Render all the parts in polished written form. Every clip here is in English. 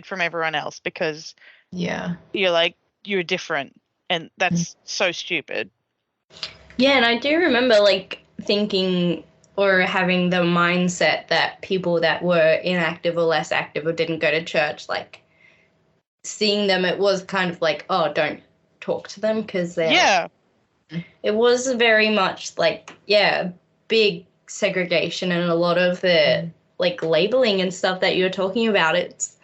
from everyone else because you're like, you're different, and that's so stupid. Yeah, and I do remember like thinking or having the mindset that people that were inactive or less active or didn't go to church, like seeing them, it was kind of like, oh, don't talk to them because they're it was very much like, big segregation and a lot of the like labeling and stuff that you're talking about. It's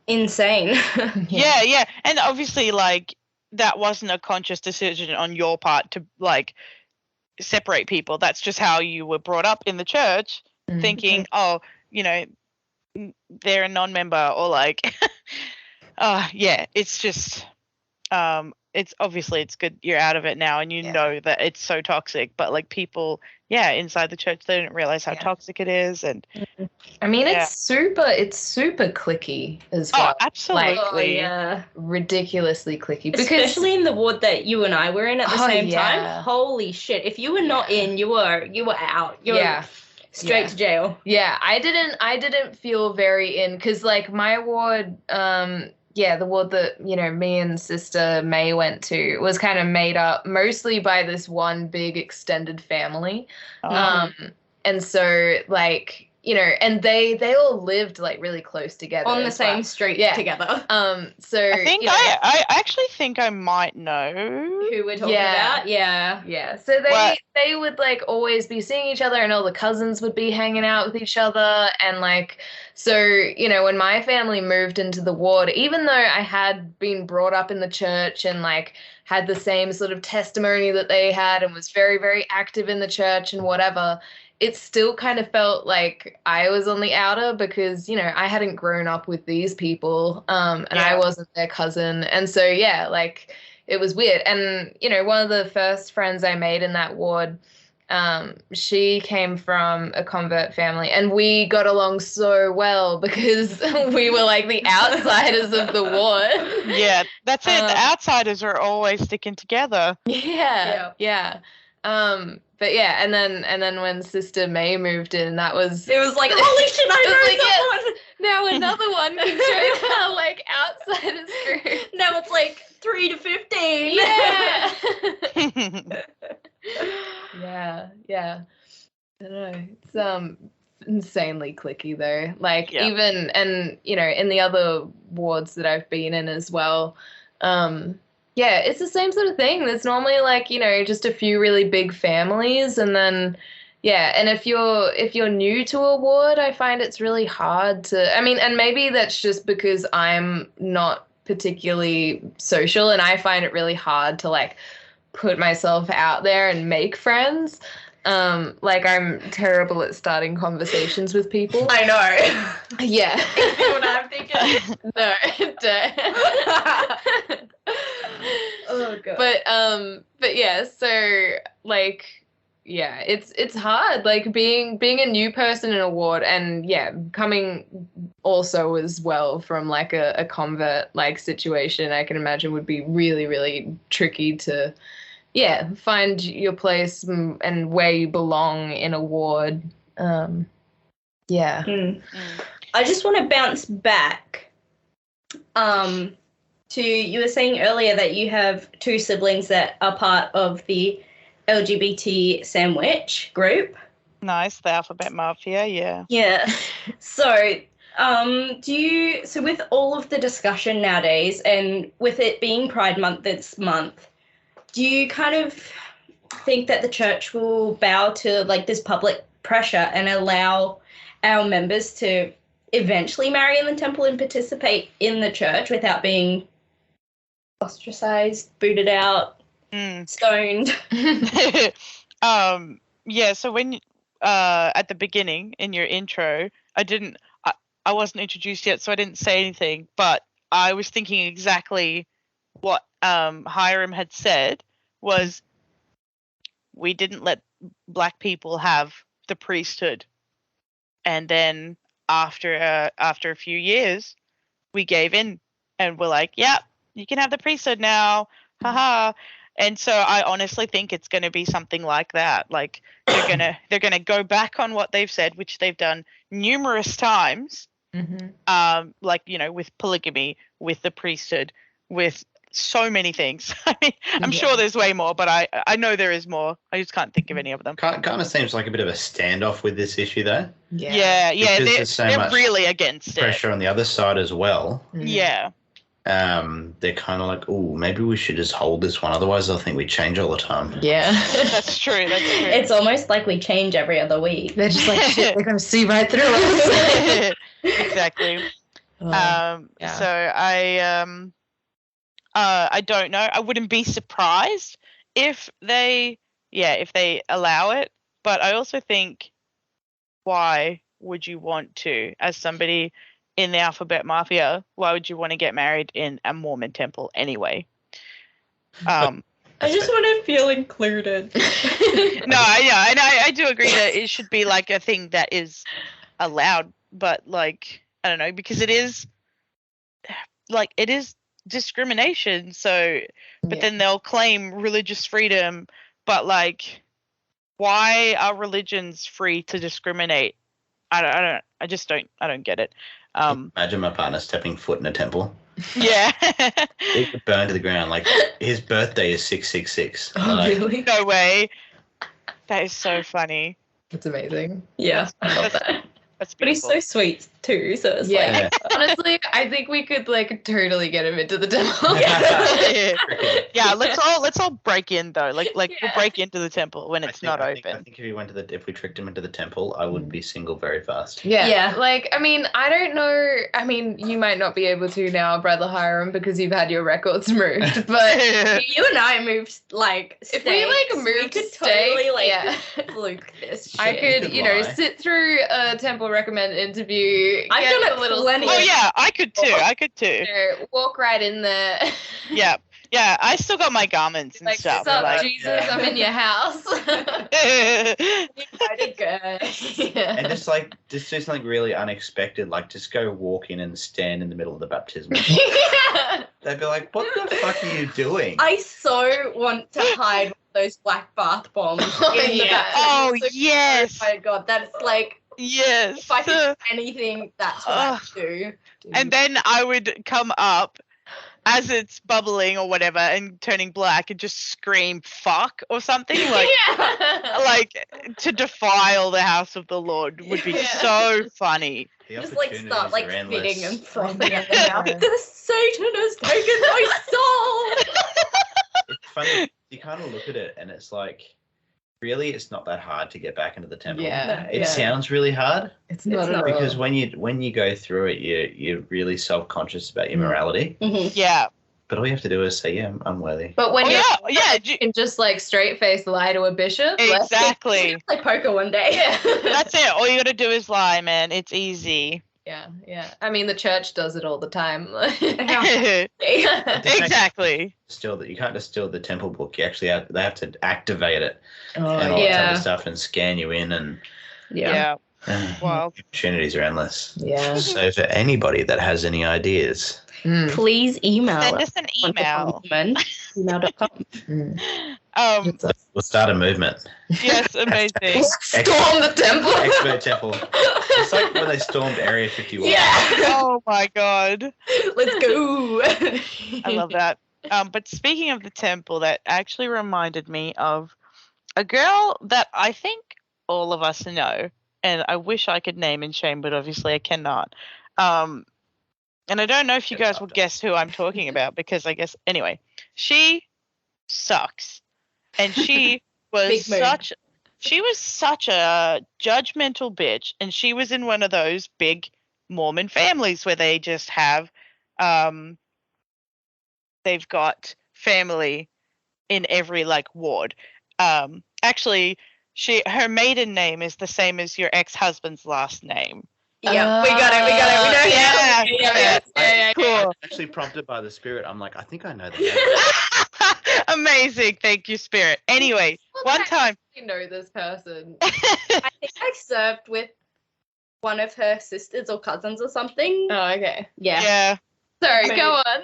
insane. Yeah. And obviously, like, that wasn't a conscious decision on your part to like separate people. That's just how you were brought up in the church, thinking, oh, you know, they're a non-member, or like, it's just, it's obviously it's good you're out of it now and you know that it's so toxic, but like people inside the church, they didn't realize how toxic it is. And I mean, it's super cliquey as well. Oh, absolutely. Like, ridiculously cliquey. Especially in the ward that you and I were in at the same time. Holy shit. If you were not in, you were out. You were straight to jail. Yeah, I didn't feel very in, because like my ward, the ward that, you know, me and Sister May went to was kind of made up mostly by this one big extended family. And so like, you know, and they all lived like really close together on the same street together. So I think I actually think I might know who we're talking about. Yeah. So they would like always be seeing each other, and all the cousins would be hanging out with each other, and like, so, you know, when my family moved into the ward, even though I had been brought up in the church and like had the same sort of testimony that they had and was very, very active in the church and whatever, it still kind of felt like I was on the outer because, you know, I hadn't grown up with these people, and I wasn't their cousin. And so, like, it was weird. And, you know, one of the first friends I made in that ward, she came from a convert family, and we got along so well because we were like the outsiders of the ward. Yeah, that's it. The outsiders are always sticking together. Yeah. But yeah, and then when Sister May moved in, it was like, holy shit, I know someone. Now another one can join our like outsiders group. Now it's like 3 to 15. Yeah. I don't know. It's insanely cliquey though. Like even, and you know, in the other wards that I've been in as well, it's the same sort of thing. There's normally like, you know, just a few really big families, and then and if you're new to a ward, I find it's really hard to, I mean, and maybe that's just because I'm not particularly social, and I find it really hard to like put myself out there and make friends. Like, I'm terrible at starting conversations with people. I know. Yeah. You know what I'm thinking? No, don't. Oh god. But yeah, so like, it's hard, like being a new person in a ward, and coming also as well from like a convert like situation, I can imagine would be really, really tricky to find your place and where you belong in a ward. I just want to bounce back to, you were saying earlier that you have 2 siblings that are part of the LGBT sandwich group. Nice, the Alphabet Mafia, yeah. Yeah. So, so with all of the discussion nowadays, and with it being Pride Month this month, do you kind of think that the church will bow to like this public pressure and allow our members to eventually marry in the temple and participate in the church without being ostracized, booted out, stoned? So when at the beginning in your intro, I wasn't introduced yet, so I didn't say anything, but I was thinking exactly what Hiram had said, was we didn't let black people have the priesthood, and then after a few years we gave in and we're like, you can have the priesthood now, haha. And so I honestly think it's going to be something like that. Like they're gonna go back on what they've said, which they've done numerous times, Mm-hmm. Like, with polygamy, with the priesthood, with so many things. I mean, I'm sure there's way more, but I know there is more. I just can't think of any of them. Kind of seems like a bit of a standoff with this issue, though. Yeah. Because there's so they're much really against pressure on the other side as well. Yeah. They're kind of like, oh, maybe we should just hold this one. Otherwise, they'll think we change all the time. Yeah. That's true. It's almost like we change every other week. They're just like, shit, they're going to see right through us. Exactly. Yeah. So I don't know. I wouldn't be surprised if they allow it. But I also think, why would you want to, as somebody in the Alphabet Mafia, why would you want to get married in a Mormon temple anyway? I just want to feel included. No, I do agree that it should be like a thing that is allowed, but like, I don't know, because it is discrimination. So, but then they'll claim religious freedom, but like, why are religions free to discriminate? I don't get it. Imagine my partner stepping foot in a temple. Yeah. He could burn to the ground. Like, his birthday is 666. Oh, really? No way. That is so funny. That's amazing. Yeah. I love that. That's But he's beautiful. so sweet too, so it's Yeah. Honestly, I think we could like totally get him into the temple. Yeah, let's all break in though. Like we'll break into the temple when it's not open. I think if we tricked him into the temple, I would be single very fast. Yeah. Like, I mean, I don't know. I mean, you might not be able to now, Brother Hiram, because you've had your records moved. But you and I moved like if we like moved to to stay, totally like yeah. fluke this shit. I could, lie. sit through a temple recommend interview. I've get done a it little plenty. Oh yeah, I could too. walk right in there. Yeah. Yeah, I still got my garments and Like, stuff. what's up, like, Jesus? I'm in your house. Invited girls. And just do something really unexpected, like just go walk in and stand in the middle of the baptism. They'd be like, what the fuck are you doing? I so want to hide those black bath bombs in the bathroom. Oh, So- yes. Oh my god, that's like, yes. if I could do anything, that's what I would do. And then I would come up as it's bubbling or whatever and turning black and just scream fuck or something like to defile the house of the Lord would be so funny. Just like start like spitting and frothing Yeah. at the mouth. The Satan has taken my soul. It's funny. You kind of look at it and it's like, really, it's not that hard to get back into the temple. Yeah. It sounds really hard It's not at all. because when you go through it, you're really self-conscious about your morality. Yeah. But all you have to do is say, yeah, I'm unworthy. But when you Yeah. can just like straight face lie to a bishop. Exactly. Play poker one day. That's it. All you got to do is lie, man. It's easy. Yeah. I mean, the church does it all the time. Exactly. You can't just steal the temple book. You actually they have to activate it and all that yeah. type of stuff and scan you in and Yeah. Well, opportunities are endless. Yeah. So for anybody that has any ideas, Please email send us an email. email.com. we'll start a movement. Yes, amazing. Storm the temple. Expert temple. It's like when they stormed Area 51. Yeah. Oh my god. Let's go. I love that. But speaking of the temple, that actually reminded me of a girl that I think all of us know, and I wish I could name and shame, but obviously I cannot. And I don't know if you guys will guess who I'm talking about because I guess anyway, she sucks, and she was such a judgmental bitch, and she was in one of those big Mormon families where they just have they've got family in every like ward. Actually, her maiden name is the same as your ex-husband's last name. Yeah, we got it. We know. Yeah. Cool. Actually prompted by the spirit, I'm like, I think I know the name. Amazing. Thank you, Spirit. Anyway, one time. You know this person. I think I served with one of her sisters or cousins or something. Oh, okay. Yeah. Yeah. Sorry, Maybe. go on.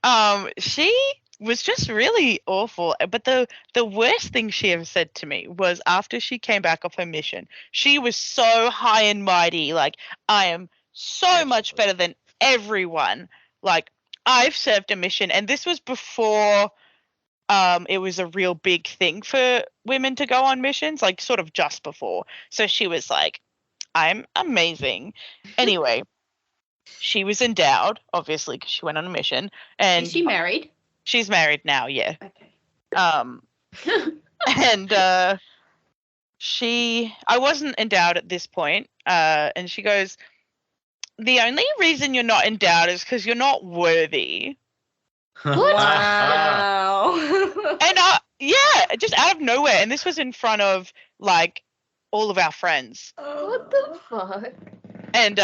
Yeah. She was just really awful. But the worst thing she ever said to me was after she came back off her mission, she was so high and mighty, like, I am so much better than everyone. Like, I've served a mission, and this was before it was a real big thing for women to go on missions, like sort of just before. So she was like, I'm amazing. Anyway, she was endowed, obviously, because she went on a mission. And Is she married? She's married now, yeah. Okay. And I wasn't endowed at this point. And she goes, the only reason you're not endowed is because you're not worthy. Wow. And yeah, just out of nowhere. And this was in front of like all of our friends. What the fuck? And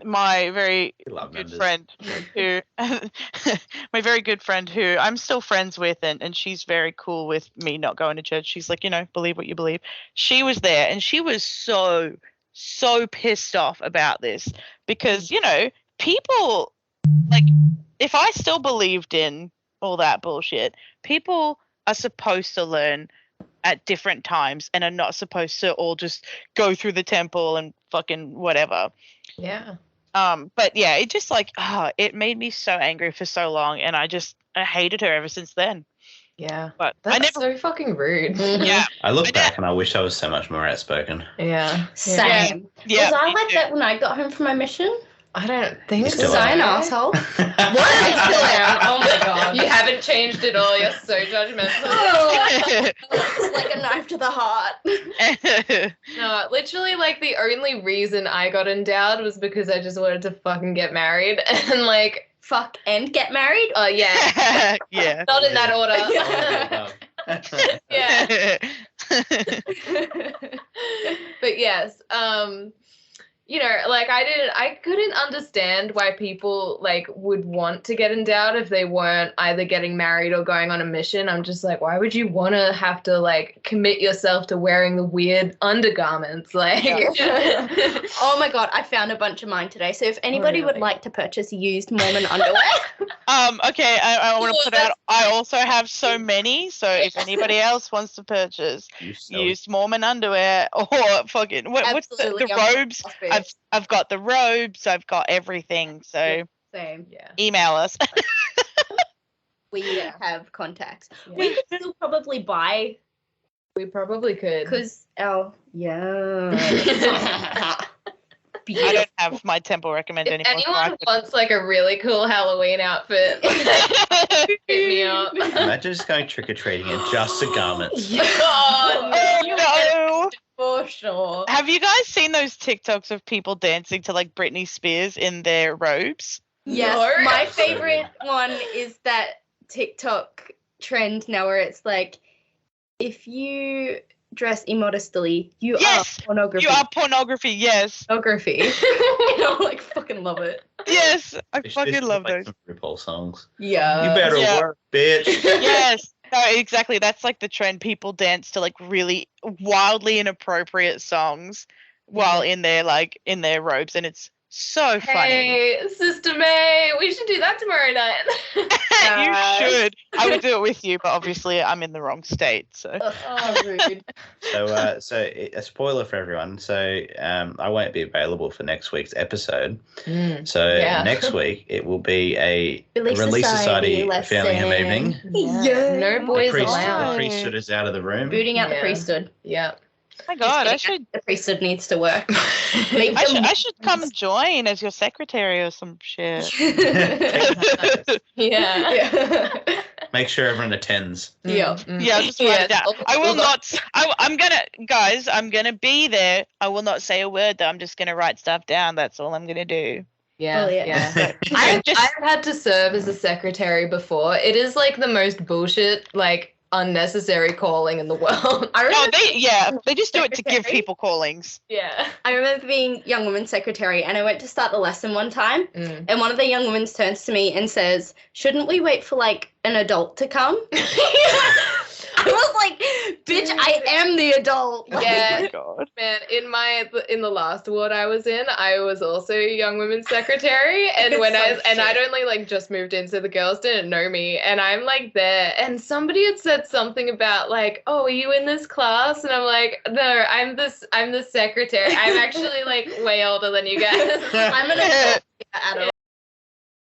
my very good friend who my very good friend who I'm still friends with, and she's very cool with me not going to church. She's like, believe what you believe. She was there, and she was so pissed off about this because, people, like, if I still believed in all that bullshit, people are supposed to learn at different times and are not supposed to all just go through the temple and fucking whatever. Yeah. But yeah, it just like, it made me so angry for so long, and I hated her ever since then. Yeah. But that's so fucking rude. Yeah. I look back and I wish I was so much more outspoken. Yeah. Same. Yeah. Was I like that when I got home from my mission? I don't think You so. still Was I an are. asshole? What? I still am. Oh my god. You haven't changed at all. You're so judgmental. It's like a knife to the heart. No, literally, like, the only reason I got endowed was because I just wanted to fucking get married and, like... Fuck and get married? Oh, yeah. Yeah. Not in that order. Yeah. But yes, like, I couldn't understand why people, like, would want to get endowed if they weren't either getting married or going on a mission. I'm just like, why would you want to have to, like, commit yourself to wearing the weird undergarments? Like, Oh my god, I found a bunch of mine today. So if anybody would like to purchase used Mormon underwear. Okay, I want to put out, I also have so many, so if anybody else wants to purchase used Mormon underwear or fucking, what's the robes? I've got the robes, I've got everything, so Same. Yeah. email us. We have contacts. Yeah. We could still probably buy We probably could. because our I don't have my temple recommend If anymore. anyone wants, like, a really cool Halloween outfit, hit me up. Imagine just going trick-or-treating in just the garments. Oh, No. for sure. Have you guys seen those TikToks of people dancing to like Britney Spears in their robes? Yes, No. my favorite one is that TikTok trend now where it's like, if you dress immodestly, you Yes, are pornography. You are pornography, yes. Pornography. I like fucking love it. Yes, I This fucking is love like those. some RuPaul songs. Yeah. You better yeah. work, bitch. Yes, no, exactly. That's like the trend. People dance to like really wildly inappropriate songs while in their robes, and it's so funny. Hey, Sister May, we should do that tomorrow night. You should. I would do it with you, but obviously I'm in the wrong state. So Oh, rude. So a spoiler for everyone. So I won't be available for next week's episode. So Yeah. next week it will be a Relief Relief Society lesson. family home evening. Yeah. No boys The allowed. priesthood is out of the room. Booting out the Yeah. priesthood. Yeah. oh my God, I should needs to work. Make I them- should come join as your secretary or some shit. Yeah. Make sure everyone attends. Yeah. Yeah, I'll just write it down. I will not. I'm gonna be there. I will not say a word though. I'm just gonna write stuff down. That's all I'm gonna do. Yeah. Oh, yeah. Yeah. I I've had to serve as a secretary before. It is like the most bullshit, like, unnecessary calling in the world. I remember, They just do it to give people callings. Yeah. I remember being young women's secretary, and I went to start the lesson one time, and one of the young women turns to me and says, "Shouldn't we wait for like an adult to come?" I was like, bitch, I am the adult. Yeah. Oh my God. Man, in the last ward I was in, I was also young women's secretary, and I'd only like just moved in, so the girls didn't know me, and I'm like there, and somebody had said something about like, oh, are you in this class? And I'm like, no, I'm the secretary. I'm actually like way older than you guys. I'm an adult.